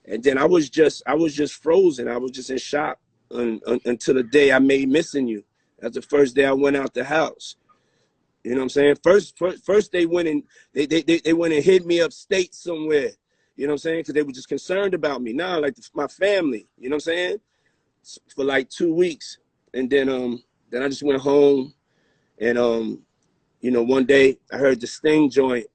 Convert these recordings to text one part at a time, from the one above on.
And then I was just frozen. I was just in shock until the day I made Missing You. That's the first day I went out the house. You know what I'm saying? First they went and they went and hid me upstate somewhere. You know what I'm saying? Because they were just concerned about me. Nah, like my family. You know what I'm saying? For like 2 weeks, and then I just went home, and you know, one day I heard the Sting joint,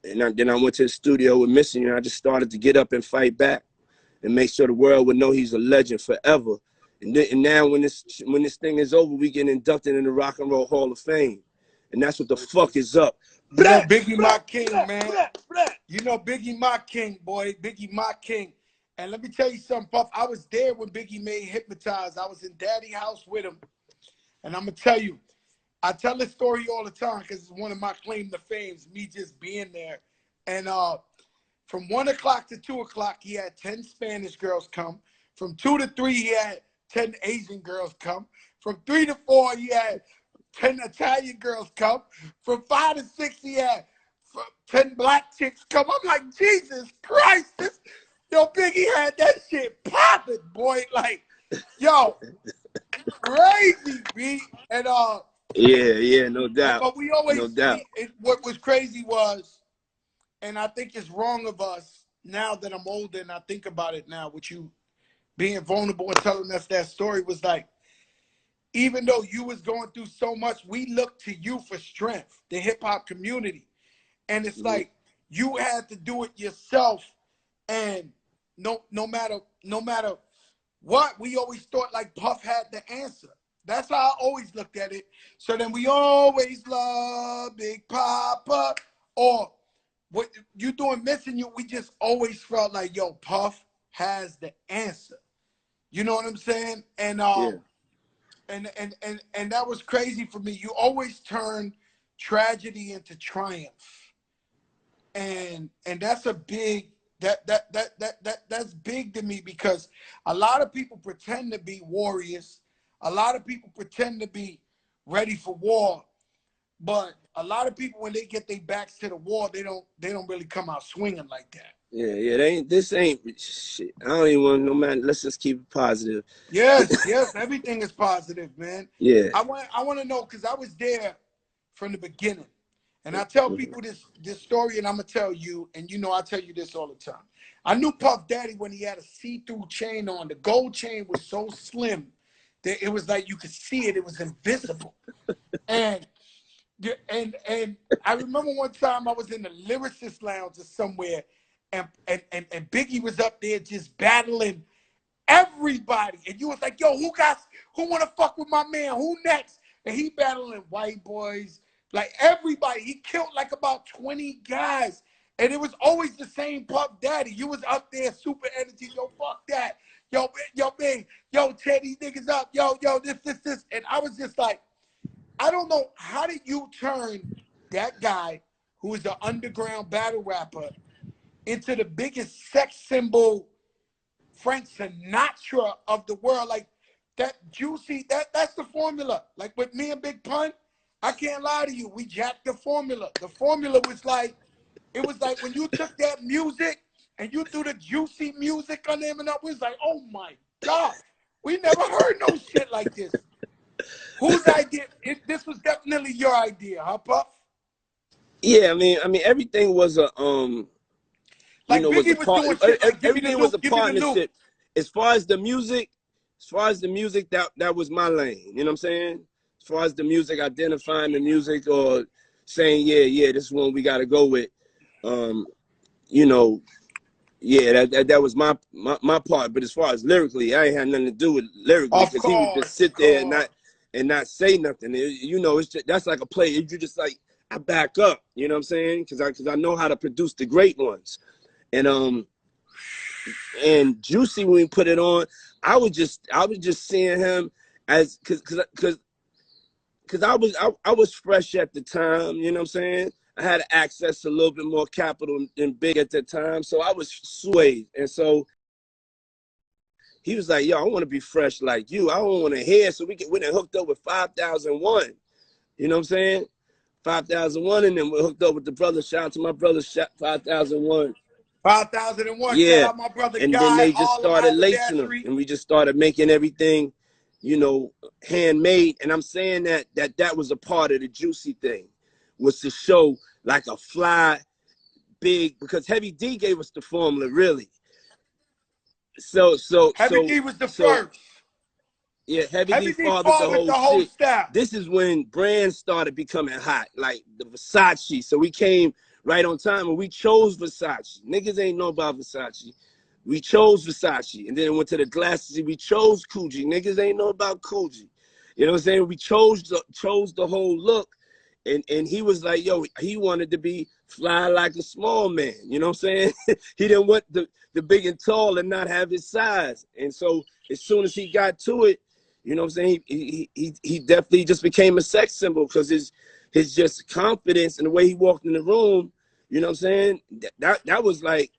and then I went to the studio with Missing You, and I just started to get up and fight back, and make sure the world would know he's a legend forever. And now when this thing is over, we get inducted in the Rock and Roll Hall of Fame. And that's what the fuck is up. You know Biggie my king, man. You know Biggie my king, boy. Biggie my king. And let me tell you something, Puff. I was there when Biggie made Hypnotize. I was in Daddy's house with him. And I'm going to tell you, I tell this story all the time because it's one of my claim to fame, me just being there. And from 1 o'clock to 2 o'clock, he had 10 Spanish girls come. From 2 to 3, he had 10 Asian girls come. From 3 to 4, he had 10 Italian girls come. From 5 to 6, he had 10 black chicks come. I'm like, Jesus Christ, yo, Biggie had that shit popping, boy. Like, yo, crazy, B. And yeah, no doubt. But we always, no doubt. What was crazy was, and I think it's wrong of us now that I'm older and I think about it now, with you being vulnerable and telling us that story, was like, even though you was going through so much, we looked to you for strength, the hip hop community. And it's like, you had to do it yourself. And no matter what, we always thought like Puff had the answer. That's how I always looked at it. So then we always love Big Papa, or what you doing Missing You. We just always felt like, yo, Puff has the answer. You know what I'm saying? And and that was crazy for me. You always turn tragedy into triumph. And that's a big that's big to me, because a lot of people pretend to be warriors. A lot of people pretend to be ready for war, but a lot of people, when they get their backs to the wall, they don't really come out swinging like that. Yeah, this ain't shit. I don't even want no man. Let's just keep it positive. Yes, everything is positive, man. Yeah. I want to know, because I was there from the beginning. And I tell people this story, and I'm going to tell you, and you know I tell you this all the time. I knew Puff Daddy when he had a see-through chain on. The gold chain was so slim that it was like you could see it. It was invisible. And I remember one time I was in the Lyricist Lounge or somewhere, and Biggie was up there just battling everybody. And you was like, yo, who want to fuck with my man? Who next? And he battling white boys, like everybody. He killed like about 20 guys. And it was always the same Puff Daddy. You was up there, super energy. Yo, fuck that. Yo, man. Yo, tear these niggas up. Yo, this. And I was just like, I don't know. How did you turn that guy who is an underground battle rapper into the biggest sex symbol, Frank Sinatra of the world? Like that Juicy, that's the formula. Like with me and Big Pun, I can't lie to you. We jacked the formula. The formula was like, it was like when you took that music and you threw the Juicy music on them, and it was like, oh my God, we never heard no shit like this. Whose idea? This was definitely your idea, huh, Puff? Yeah, I mean, everything was a like you know, Biggie was doing shit like everything was a partnership. As far as the music, that was my lane. You know what I'm saying? As far as the music, identifying the music or saying, yeah, this one we got to go with. You know, yeah, that was my part. But as far as lyrically, I ain't had nothing to do with lyrically, because he would just sit there and not say nothing. You know, it's just, that's like a play. You just like, I back up. You know what I'm saying? Because I know how to produce the great ones. And Juicy, when we put it on, I was just seeing him as because I was fresh at the time. You know what I'm saying? I had access to a little bit more capital than Big at that time, so I was swayed. And so he was like, yo, I want to be fresh like you. I don't want to hear. So we went and hooked up with 5001. You know what I'm saying? 5001, and then we hooked up with the brother. Shout out to my brother, 5001. 5001. Shout Yeah. out my brother And then Guy, they just Harlem started lacing them, Haberdashery. and we just started making everything, you know, handmade. And I'm saying that was a part of the Juicy thing, was to show like a fly, big, because Heavy D gave us the formula, really. Heavy D was the So first. yeah, Heavy D Heavy D fathered the fathered whole the whole shit. style. This is when brands started becoming hot, like the Versace. So we came right on time, and we chose Versace. Niggas ain't know about Versace. We chose Versace, and then went to the glasses. We chose Coogee. Niggas ain't know about Coogee. You know what I'm saying? We chose the whole look, and he was like, yo, he wanted to be fly like a small man. You know what I'm saying? He didn't want the big and tall and not have his size. And so as soon as he got to it, you know what I'm saying, he definitely just became a sex symbol, because his just confidence and the way he walked in the room. You know what I'm saying? That was like.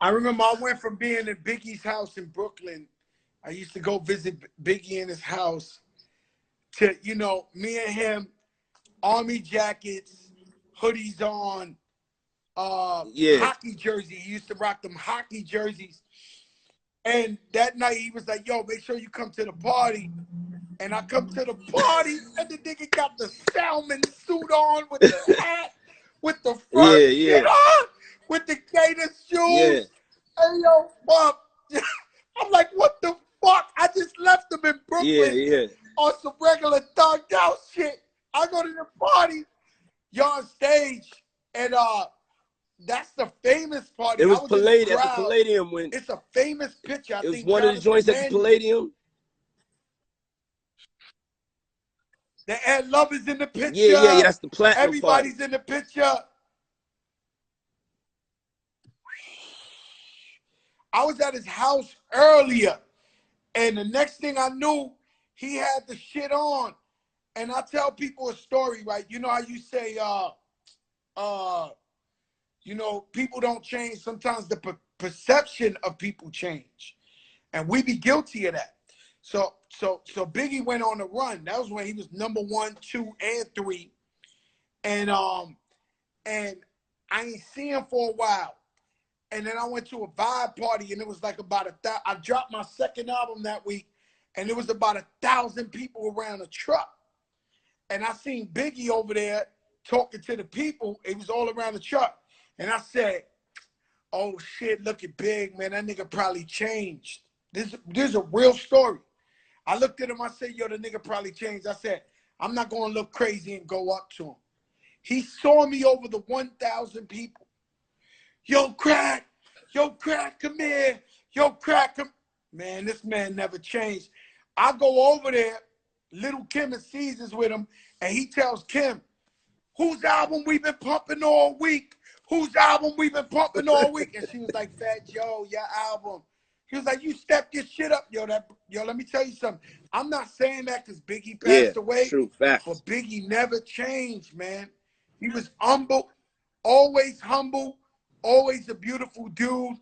I remember I went from being in Biggie's house in Brooklyn. I used to go visit Biggie in his house to, you know, me and him, army jackets, hoodies on, Yeah. hockey jersey. He used to rock them hockey jerseys. And that night he was like, yo, make sure you come to the party. And I come to the party, and the nigga got the salmon suit on with the hat, with the fur shit on, with the gator shoes. Yeah. Hey, yo, Bob. I'm like, what the fuck? I just left him in Brooklyn on some regular thugged out shit. I go to the party, you're on stage, and that's the famous party. It was at the Palladium when it's a famous picture. It was one of the joints at the Palladium. The Ed Love is in the picture. Yeah, that's the platinum Everybody's party. in the picture. I was at his house earlier, and the next thing I knew, he had the shit on. And I tell people a story, right? You know how you say, you know, people don't change. Sometimes the perception of people change, and we be guilty of that. So Biggie went on a run. That was when he was number 1, 2, and 3, and I ain't seen him for a while. And then I went to a vibe party, and it was like about I dropped my second album that week, and it was about 1,000 people around a truck. And I seen Biggie over there talking to the people. It was all around the truck. And I said, oh shit, look at Big, man. That nigga probably changed. This is a real story. I looked at him, I said, yo, the nigga probably changed. I said, I'm not going to look crazy and go up to him. He saw me over the 1,000 people. Yo, Crack, come here. Yo, Crack, come. Man, this man never changed. I go over there, Little Kim and Caesars with him, and he tells Kim, whose album we been pumping all week? Whose album we been pumping all week? And she was like, Fat Joe, your album. He was like, you step your shit up, yo. Let me tell you something. I'm not saying that because Biggie passed away, true, facts. but Biggie never changed, man. He was humble, always a beautiful dude.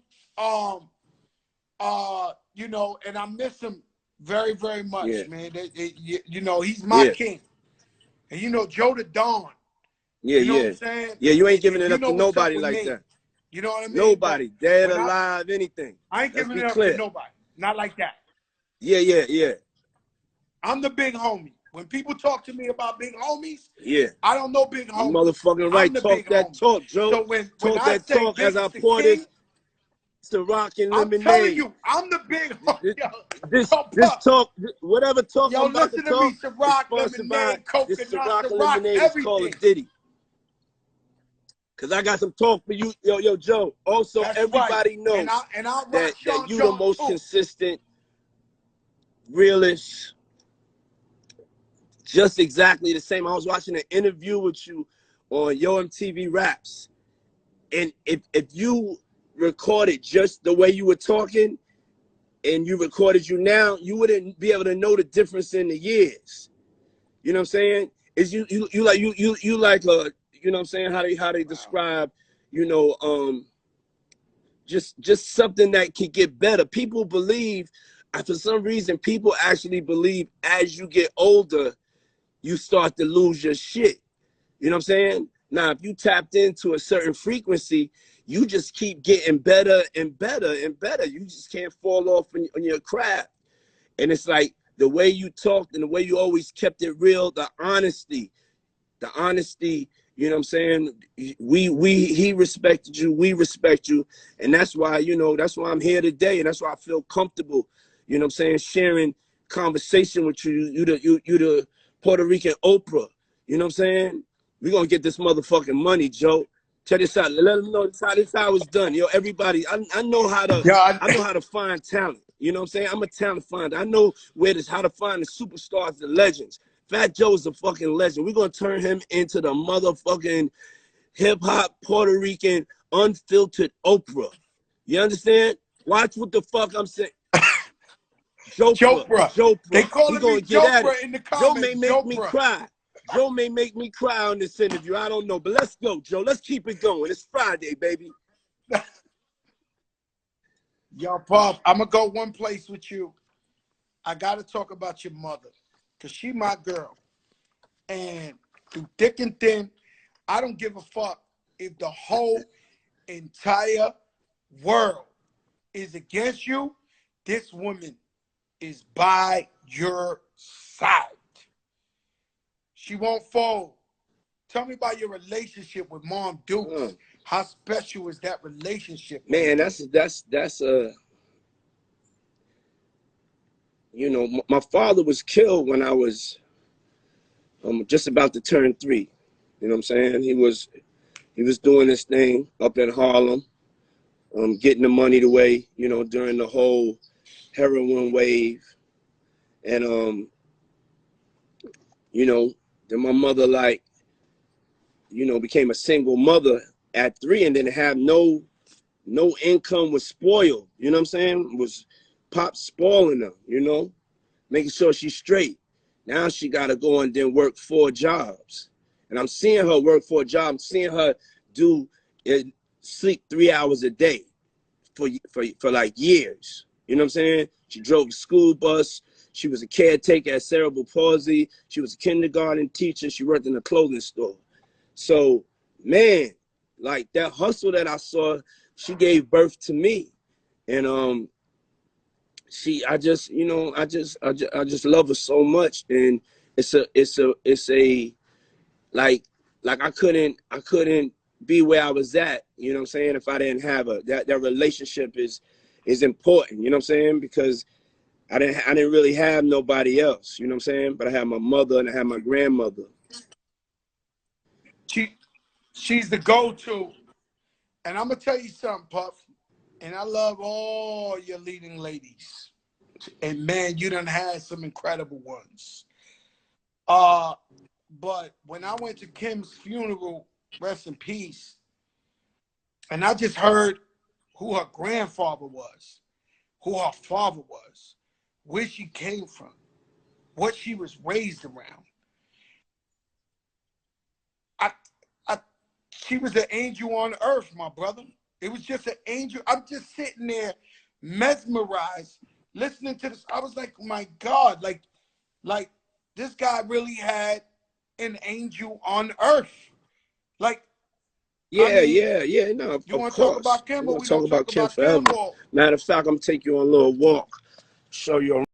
You know, and I miss him very, very much, man. You know, he's my king. And you know, Joe the Don. You know what I'm saying? Yeah, you ain't giving it up to nobody like me. that. You know what I mean? Nobody, dead, alive, anything. I ain't giving it up to nobody. Not like that. Yeah. I'm the big homie. When people talk to me about big homies, yeah, I don't know big homies. Motherfucking right. Talk that talk, Joe. So when talk I that say talk Big as I is the pour king, this Ciroc and I'm lemonade. telling you, I'm the big homie. This talk, whatever talk yo, I'm about listen to to talk, me, Ciroc, lemonade, coconut, Ciroc, everything. Call Diddy. Cause I got some talk for you, yo, Joe. Also, That's everybody knows and I that you the most consistent, realist, just exactly the same. I was watching an interview with you on Yo MTV Raps, and if you recorded just the way you were talking, and you recorded you now, you wouldn't be able to know the difference in the years. You know what I'm saying? Is you like a, you know what I'm saying, how they describe, you know, just something that can get better. People believe, for some reason, people actually believe as you get older, you start to lose your shit. You know what I'm saying? Now, if you tapped into a certain frequency, you just keep getting better and better and better. You just can't fall off on your craft. And it's like the way you talked and the way you always kept it real, the honesty, you know what I'm saying? He respected you, we respect you. And that's why, you know, that's why I'm here today. And that's why I feel comfortable, you know what I'm saying, sharing conversation with you. You the Puerto Rican Oprah, you know what I'm saying? We're gonna get this motherfucking money, Joe. Check this out. Let them know this how it's done. Yo, everybody, I know how to find talent. You know what I'm saying? I'm a talent finder. I know how to find the superstars, the legends. Fat Joe's a fucking legend. We're gonna turn him into the motherfucking hip-hop Puerto Rican unfiltered Oprah. You understand? Watch what the fuck I'm saying. Jopra. They calling me Jopra in the comments. Joe may make me cry. Joe may make me cry on this interview. I don't know, but let's go, Joe. Let's keep it going. It's Friday, baby. Yo, Pop, I'm gonna go one place with you. I gotta talk about your mother, cause she my girl. And through thick and thin, I don't give a fuck if the whole entire world is against you. This woman is by your side. She won't fold. Tell me about your relationship with Mom Dukes. How special is that relationship? Man, that's you know, my father was killed when I was just about to turn 3. You know what I'm saying? He was doing this thing up in Harlem, getting the money away, you know, during the whole heroin wave. And you know, then my mother, like, you know, became a single mother at 3 and didn't have no income, was spoiled. You know what I'm saying? Was Pop spoiling her, you know, making sure she's straight. Now she got to go and then work 4 jobs. And I'm seeing her work 4 jobs. I'm seeing her do sleep 3 hours a day for like years. You know what I'm saying? She drove a school bus. She was a caretaker at cerebral palsy. She was a kindergarten teacher. She worked in a clothing store. So, man, like that hustle that I saw, she gave birth to me. And I just love her so much. And it's a like I couldn't be where I was at, you know what I'm saying, if I didn't have her. That relationship is important, you know what I'm saying? Because I didn't really have nobody else, you know what I'm saying? But I had my mother and I had my grandmother. She's the go-to. And I'm gonna tell you something, Puff. And I love all your leading ladies. And man, you done had some incredible ones. But when I went to Kim's funeral, rest in peace, and I just heard who her grandfather was, who her father was, where she came from, what she was raised around. She was an angel on earth, my brother. It was just an angel. I'm just sitting there mesmerized, listening to this. I was like, my God, like this guy really had an angel on earth. Like, yeah, I mean, no, you want to talk about Kim? We're going to talk about Kim forever. Matter of fact, I'm going to take you on a little walk, show you